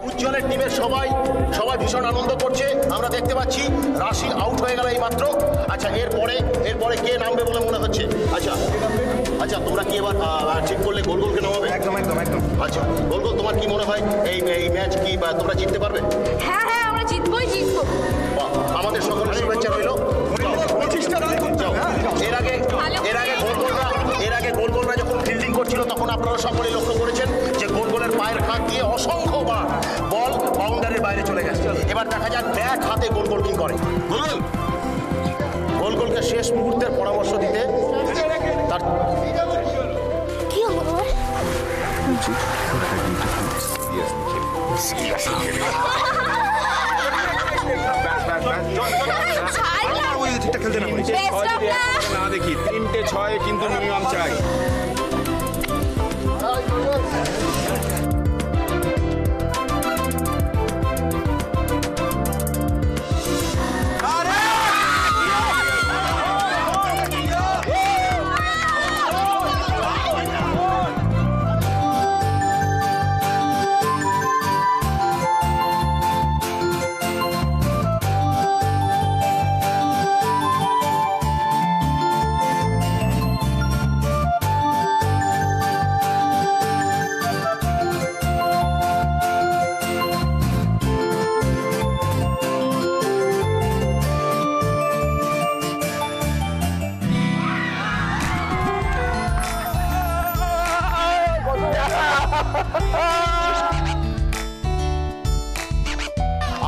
উজ্জ্বলের টিমের সবাই সবাই ভীষণ আনন্দ করছে আমরা দেখতে পাচ্ছি। রাশি আউট হয়ে গেল এই মাত্র। আচ্ছা এরপরে কে নামবে বলে মনে হচ্ছে? আচ্ছা তোমরা কি এবার ঠিক করলে গোলকে নামাবে? একদম একদম একদম। আচ্ছা গোল তোমার কি মনে হয় এই ম্যাচ কি তোমরা জিততে পারবে? হ্যাঁ হ্যাঁ আমরা জিতবো। আমাদের সকলের শুভেচ্ছা রইল। এর আগে গোলরা যখন ফিল্ডিং করছিল তখন আপনারা সকলে লক্ষ্য করেছেন যে গোলের পায়ের ফাঁক দিয়ে অসংখ্যবার বল বাউন্ডারির বাইরে চলে গেছে। এবার দেখা যাক ব্যাট হাতে গোল কি করে। গোলকে শেষ মুহূর্তের পরামর্শ দিতে তার কি হলো? না দেখি 3-6 কিন্তু মিনিমাম চাই।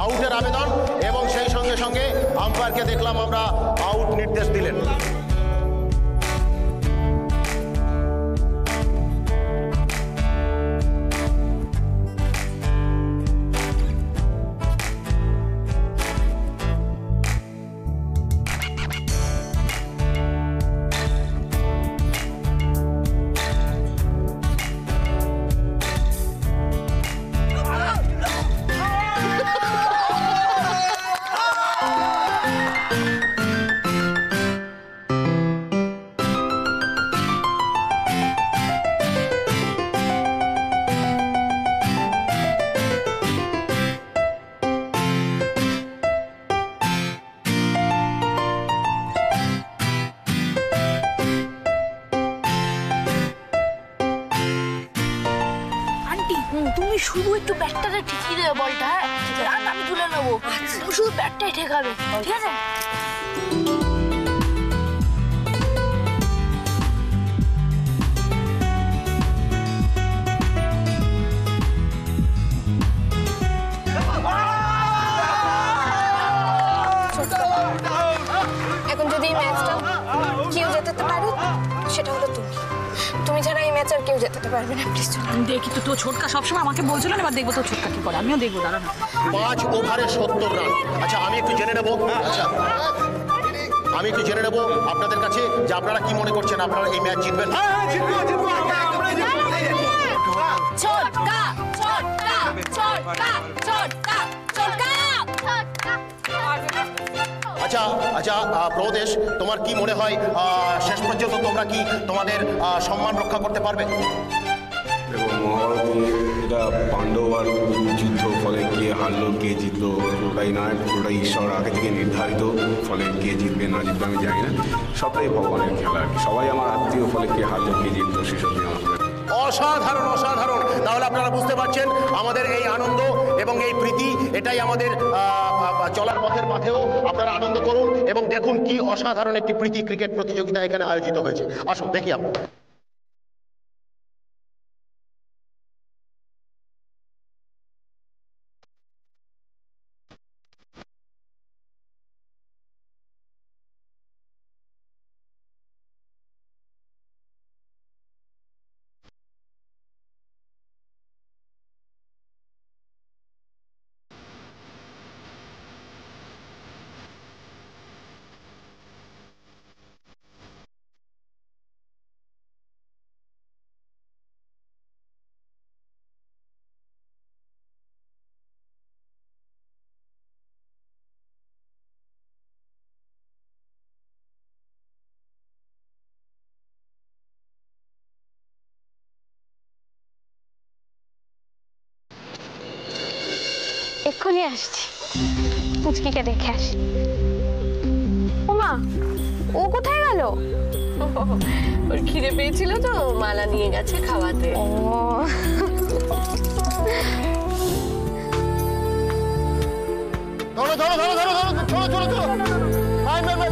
আউটের আবেদন এবং সেই সঙ্গে সঙ্গে আম্পায়ারকে দেখলাম আমরা আউট নির্দেশ দিলেন। তুমি শুধু একটু ব্যাটটাকে ঠিকই দেবে বলটা, রাত আমি তুলে নেবো। তুমি শুধু ব্যাটটাই ঠেকাবে, ঠিক আছে? এখন যদি এই ম্যাচটা কেউ জেতাতে পারে সেটা হলো তুমি ছাড়া এই ম্যাচ আর কেউ জেতাতে পারবে না। প্লিজ দেখি তো, তোর ছোটকা সবসময় আমাকে বলছিল, এবার দেখবো তোর ছোটকা কি করে। আমিও দেখবো, দাঁড়া না। 5 ওভারে 70 রান। আচ্ছা আমি একটু জেনে নেবো আপনাদের কাছে যে আপনারা কি মনে করছেন, আপনারা এই ম্যাচ জিতবেন? ছোটকা ছোটকা ছোটকা ছোটকা ছোটকা। আচ্ছা প্রদেশ, তোমার কি মনে হয় শেষ পর্যন্ত তোমরা কি তোমাদের সম্মান রক্ষা করতে পারবে? এবং মহাভারতে এটা পাণ্ডব আর যুদ্ধ, ফলে কে হারলো কে জিতলো পুরোটাই নয়, পুরোটাই ঈশ্বর আগে থেকে নির্ধারিত। ফলে কে জিতবে না জিতবে আমি জানি না, সবটাই ভগবানের খেলা আর কি। সবাই আমার আত্মীয়, ফলে কে হারলো কে জিতলো সেসব নিয়ে আমার অসাধারণ। তাহলে আপনারা বুঝতে পারছেন আমাদের এই আনন্দ এবং এই প্রীতি, এটাই আমাদের চলার পথের মাঝেও আপনারা আনন্দ করুন এবং দেখুন কি অসাধারণ একটি প্রীতি ক্রিকেট প্রতিযোগিতা এখানে আয়োজিত হয়েছে। আসুন দেখি আমরা। এক্ষুনি আসছি, পুচকিকে দেখে আসি। ওমা, ও কোথায় গেল? ওর খিদে পেয়েছিল তো, মালা নিয়ে গেছে খাওয়াতে। ও ধরো ধরো ধরো ধরো ধরো চলো চলো চলো আয় মে মে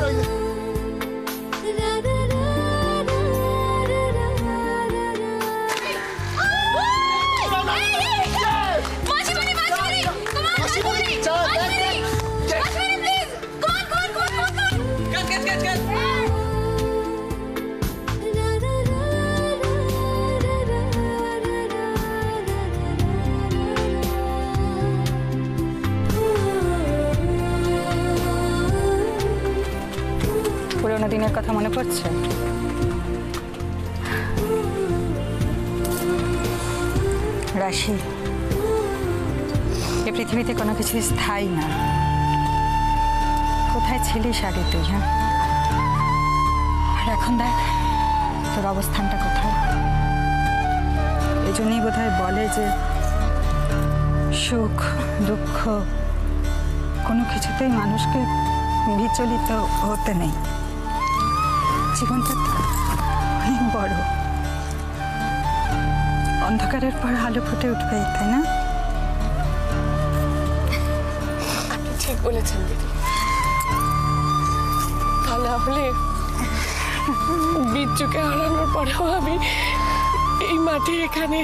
পুরোনো দিনের কথা মনে পড়ছে? রাশি, এ পৃথিবীতে কোনো কিছু স্থায়ী না। কোথায় ছিলিস আগে তুই? হ্যাঁ, আর এখন দেখ তোর অবস্থানটা কোথায়। এই জন্যই বোধহয় বলে যে সুখ দুঃখ কোনো কিছুতেই মানুষকে বিচলিত হতে নেই। জীবনটা অনেক বড়, অন্ধকারের পর আলো ফুটে উঠবেই, তাই না? আপনি ঠিক বলেছেন দিদি। তা না হলে বিচ্ছুকে হারানোর পরেও আমি এই মাঠে এখানে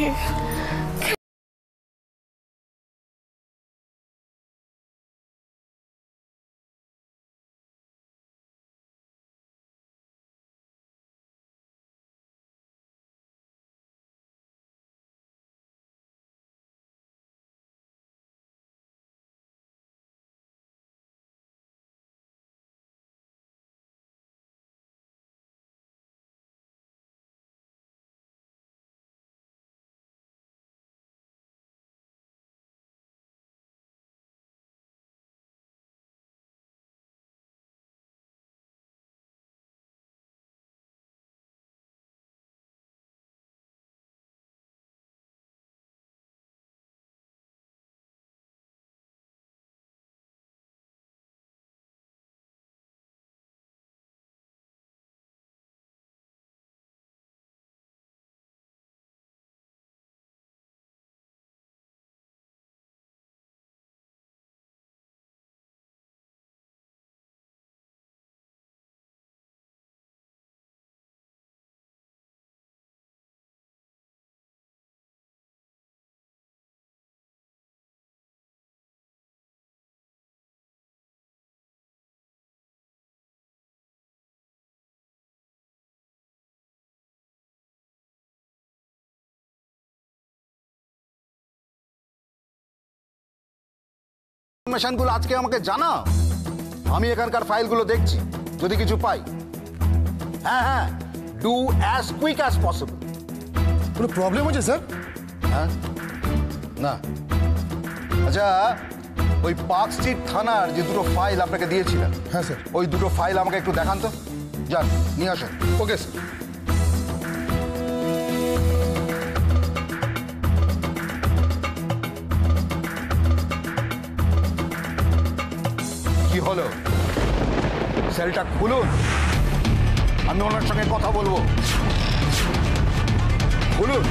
ইনফরমেশনগুলো আজকে আমাকে জানাও। আমি এখানকার ফাইলগুলো দেখছি, যদি কিছু পাই। হ্যাঁ হ্যাঁ, do as quick as possible. কোনো প্রবলেম হচ্ছে স্যার? হ্যাঁ না, আচ্ছা, ওই পার্ক স্ট্রিট থানার যে দুটো ফাইল আপনাকে দিয়েছিলাম, হ্যাঁ স্যার। ওই দুটো ফাইল আমাকে একটু দেখান তো। যান, নিয়ে আসুন। Okay sir. কি হলো? সেলটা খুলুন, আমি ওনার সঙ্গে কথা বলবো। খুলুন।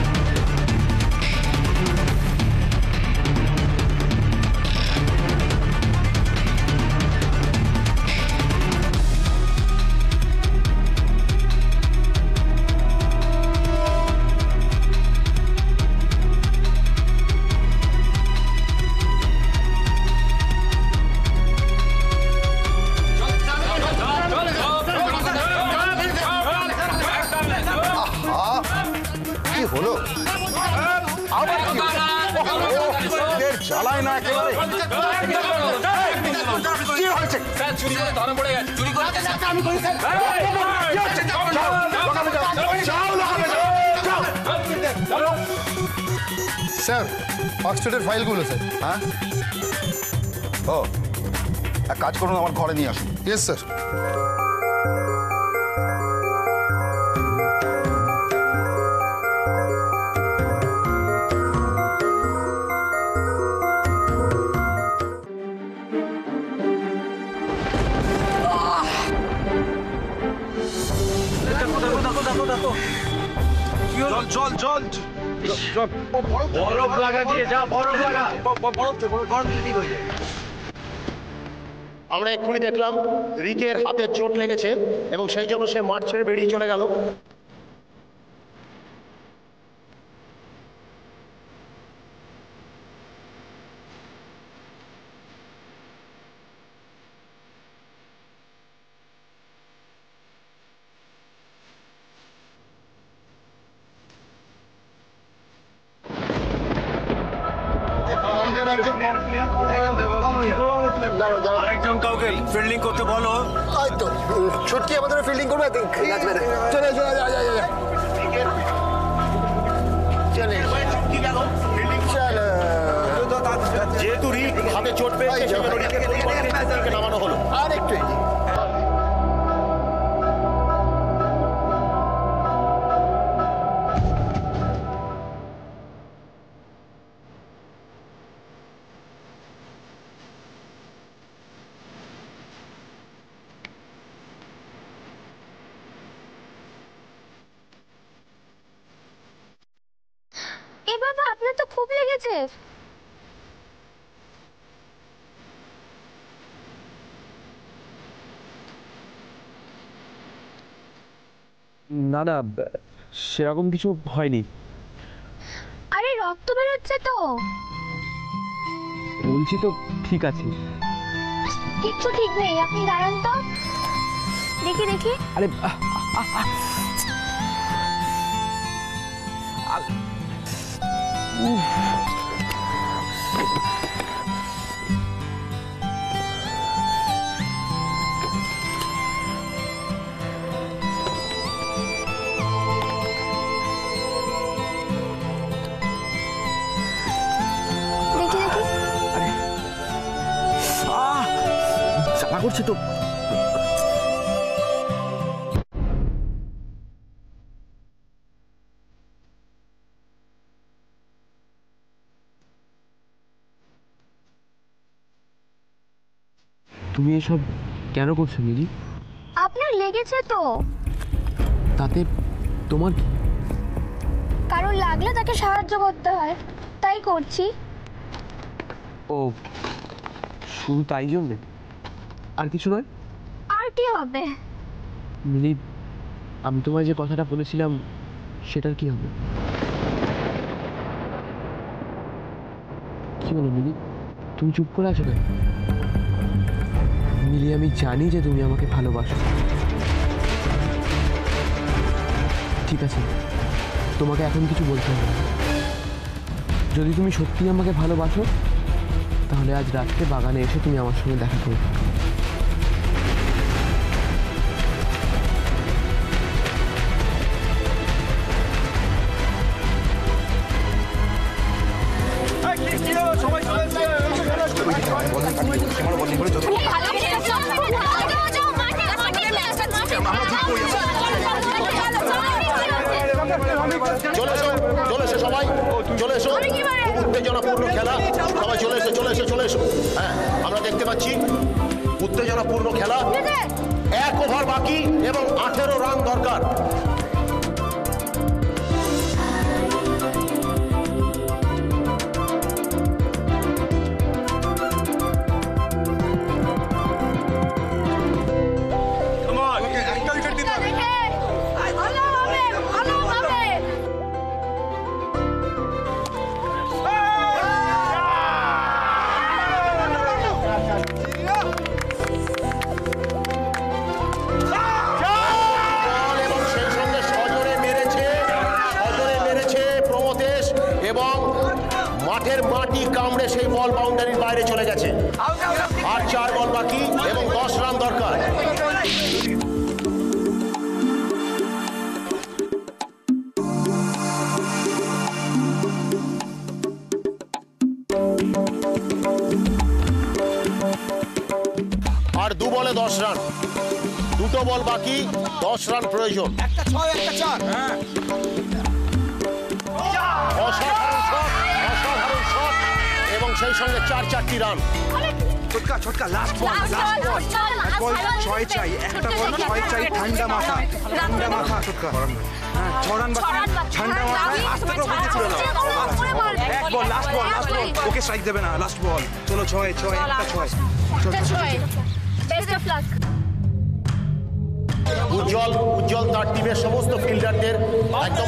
কি হলো? আবার কি এদের জ্বালায় না একেবারে। কি হয়েছে? স্যার, অক্সফোর্ডের ফাইলগুলো স্যার। হ্যাঁ, ও এক কাজ করুন, আমার ঘরে নিয়ে আসুন। Yes sir. আমরা এক্ষুনি দেখলাম রিকের হাতে চোট লেগেছে এবং সেই জন্য সে মাঠ ছেড়ে বেরিয়ে চলে গেল। আরেকজন কাউকে ফিল্ডিং করতে বলো। হয়তো ছুটকি আমাদের ফিল্ডিং করবে চলে চলে যা যা যা চলে চলো যেহেতু রিক হাতে চোট পেয়েছে সেই জন্য রিকের পরিবর্তে রিককে নামানো হলো। আর একটু এগিয়ে। এ বাবা, আপনার তো খুব লেগেছে। না না, সেরকম কিছু হয়নি। আরে রক্ত বেরোচ্ছে তো। বলছি তো ঠিক আছে। কিচ্ছু ঠিক নেই, আপনি দাঁড়ান তো, দেখি দেখি। আরে দেখি দেখি। চাপা করছে তো। তুমি এসব কেন করছো মিলি? আপনার লেগেছে তো। তাতে তোমার কি? কারণ লাগলে তাকে সাহায্য করতে হয়, তাই করছি। ও, শুধু তাই জন্যে? আর কিছু নয়? আর কি হবে? মিলি, আমি তোমায় যে কথাটা বলেছিলাম সেটার কি হবে? কি বলো মিলি, তুমি চুপ করে আছো কেন? মিলি, আমি জানি যে তুমি আমাকে ভালোবাসো। ঠিক আছে, তোমাকে এখন কিছু বলতে হবে না। যদি তুমি সত্যি আমাকে ভালোবাসো তাহলে আজ রাত্রে বাগানে এসে তুমি আমার সঙ্গে দেখা করো। চলে এসো, চলে এসো সবাই, চলে এসো। খুব উত্তেজনাপূর্ণ খেলা, সবাই চলে এসো, চলে এসো, চলে এসো। হ্যাঁ, আমরা দেখতে পাচ্ছি উত্তেজনাপূর্ণ খেলা। 1 ওভার বাকি এবং 18 রান দরকার। মাঠের মাটি কামড়ে সেই বল বাউন্ডারির বাইরে চলে গেছে। আর 4 বল বাকি এবং 10 রান দরকার। আর 2 বলে 10 রান, 2টো বল বাকি, 10 রান প্রয়োজন। একটা 6 একটা 4। হ্যাঁ, অসাধারণ শট এবং সেই সঙ্গে 4-4টি রান। ছোটকা ছোটকা লাস্ট বল, লাস্ট বল। এক বল 6 চাই, একটা বল 6 চাই। ঠান্ডা মাথা ছোটকা। হ্যাঁ, ছড়ান বাকি ঠান্ডা মাথায় আস্তে করে বলতে ছিল না এক বল লাস্ট বল ওকে স্ট্রাইক দেবে না লাস্ট বল চলো ছয় একটা ছয় বেস্ট অফ লাক। উজ্জ্বল তার টিমের সমস্ত ফিল্ডারদের একদম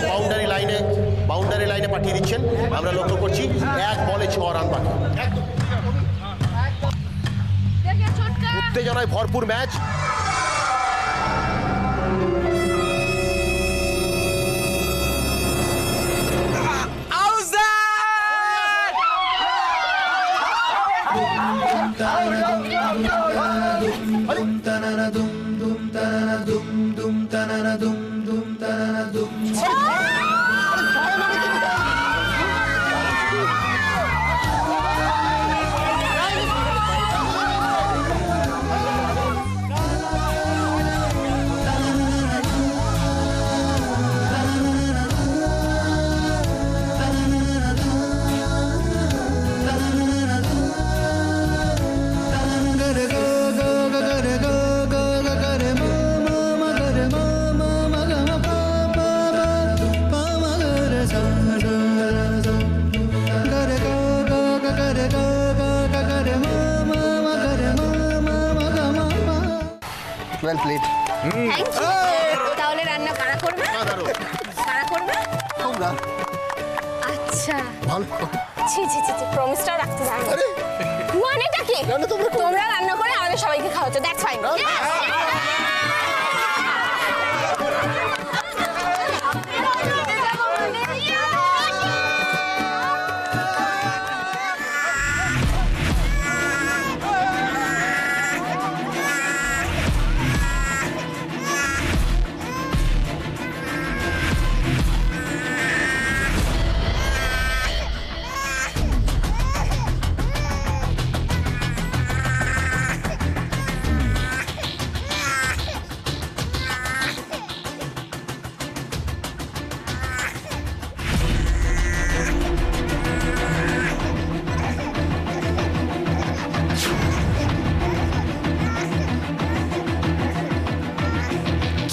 বাউন্ডারি লাইনে পাঠিয়ে দিচ্ছেন। আমরা লক্ষ্য করছি 1 বলে 6 রান বাকি। উত্তেজনায় ভরপুর ম্যাচ। Well played. তাহলে রান্না কারা করবে? কারা করবে? তোমরা। আচ্ছা ভালো। ছি প্রমিসটাও রাখতে জানো। আরে মানেটা কি? তোমরা রান্না করে আমাদের সবাইকে খাওয়াচ্ছো, দ্যাটস ফাইন।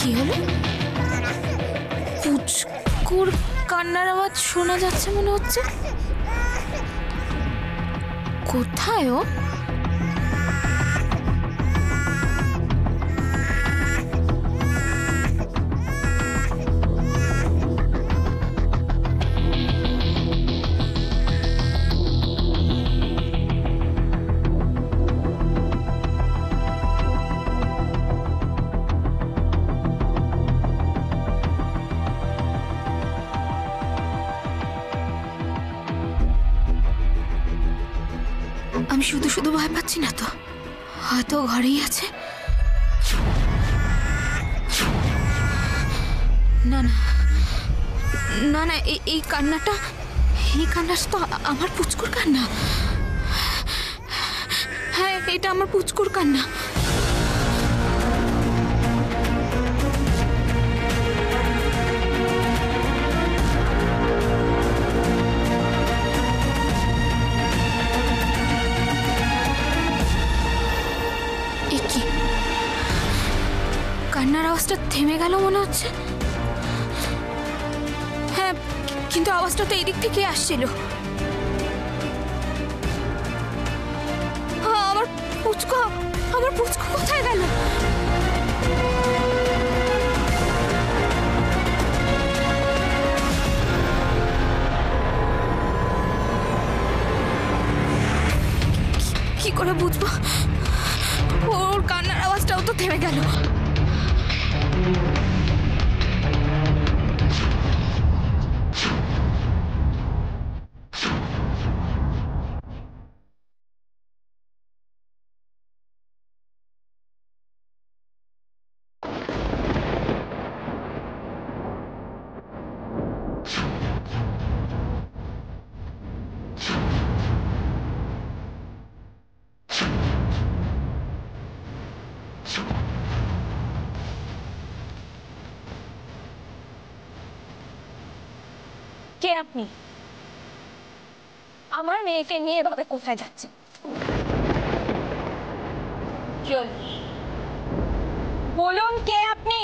কি হলো? পুচকুর কান্নার আওয়াজ শোনা যাচ্ছে মনে হচ্ছে। কোথায় ও? আমি শুধু ভয় পাচ্ছি না তো, হয়তো ঘরেই আছে। না না না না, এই কান্নাটা তো আমার পুচকুর কান্না। হ্যাঁ, এটা আমার পুচকুর কান্না। কান্নার আওয়াজটা থেমে গেল মনে হচ্ছে। হ্যাঁ, কিন্তু আওয়াজটা তো এদিক থেকে আসছিল। আমার পুচকু কোথায় গেল? কি করে বুঝবো? ওর কান্নার আওয়াজটাও তো থেমে গেল। কে আপনি? আমার মেয়েকে নিয়ে এভাবে কোথায় যাচ্ছেন? বলুন কে আপনি?